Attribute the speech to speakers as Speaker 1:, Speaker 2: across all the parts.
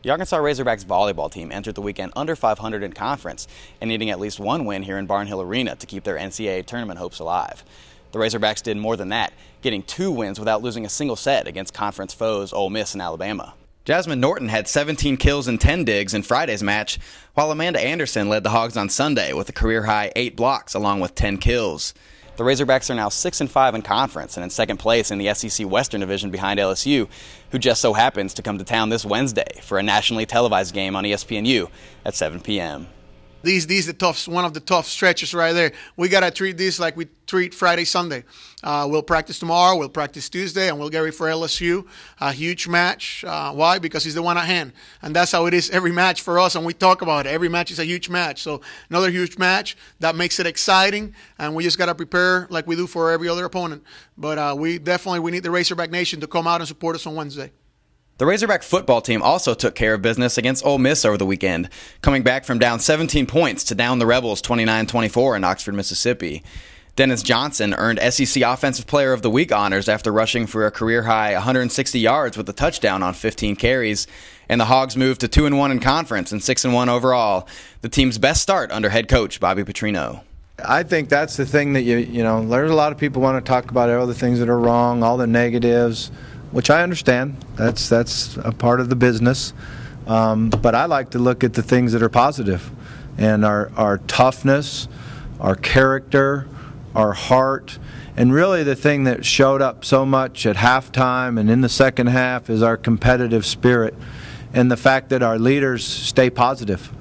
Speaker 1: The Arkansas Razorbacks volleyball team entered the weekend under 500 in conference and needing at least one win here in Barnhill Arena to keep their NCAA tournament hopes alive. The Razorbacks did more than that, getting 2 wins without losing a single set against conference foes Ole Miss and Alabama. Jasmine Norton had 17 kills and 10 digs in Friday's match, while Amanda Anderson led the Hogs on Sunday with a career-high 8 blocks along with 10 kills. The Razorbacks are now 6-5 in conference and in second place in the SEC Western Division behind LSU, who just so happens to come to town this Wednesday for a nationally televised game on ESPNU at 7 p.m.
Speaker 2: These are tough, one of the tough stretches right there. We got to treat this like we treat Friday, Sunday. We'll practice tomorrow, we'll practice Tuesday, and we'll get ready for LSU. A huge match. Why? Because it's the one at hand. And that's how it is every match for us, and we talk about it. Every match is a huge match. So another huge match. That makes it exciting, and we just got to prepare like we do for every other opponent. But we need the Razorback Nation to come out and support us on Wednesday.
Speaker 1: The Razorback football team also took care of business against Ole Miss over the weekend, coming back from down 17 points to down the Rebels 29-24 in Oxford, Mississippi. Dennis Johnson earned SEC Offensive Player of the Week honors after rushing for a career-high 160 yards with a touchdown on 15 carries, and the Hogs moved to 2-1 in conference and 6-1 overall, the team's best start under head coach Bobby Petrino.
Speaker 3: I think that's the thing that you know, there's a lot of people want to talk about all the things that are wrong, all the negatives, which I understand. That's a part of the business. But I like to look at the things that are positive, and our toughness, our character, our heart, and really the thing that showed up so much at halftime and in the second half is our competitive spirit and the fact that our leaders stay positive.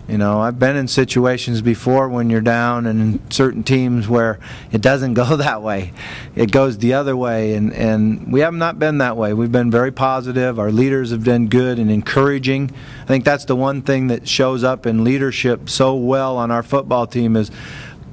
Speaker 3: You know, I've been in situations before when you're down and in certain teams where it doesn't go that way. It goes the other way, and we have not been that way. We've been very positive. Our leaders have been good and encouraging. I think that's the one thing that shows up in leadership so well on our football team is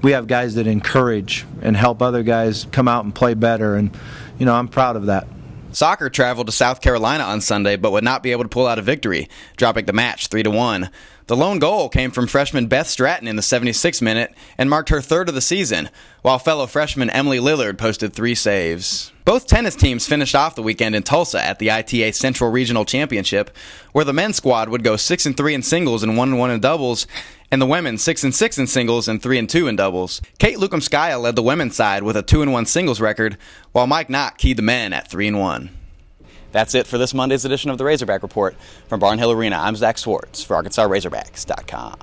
Speaker 3: we have guys that encourage and help other guys come out and play better, and, you know, I'm proud of that.
Speaker 1: Soccer traveled to South Carolina on Sunday but would not be able to pull out a victory, dropping the match 3-1. The lone goal came from freshman Beth Stratton in the 76th minute and marked her 3rd of the season, while fellow freshman Emily Lillard posted 3 saves. Both tennis teams finished off the weekend in Tulsa at the ITA Central Regional Championship, where the men's squad would go 6-3 in singles and 1-1 in doubles, and the women 6-6 in singles and 3-2 in doubles. Kate Lukamskaya led the women's side with a 2-1 singles record, while Mike Knott keyed the men at 3-1. That's it for this Monday's edition of the Razorback Report. From Barnhill Arena, I'm Zach Swartz for ArkansasRazorbacks.com.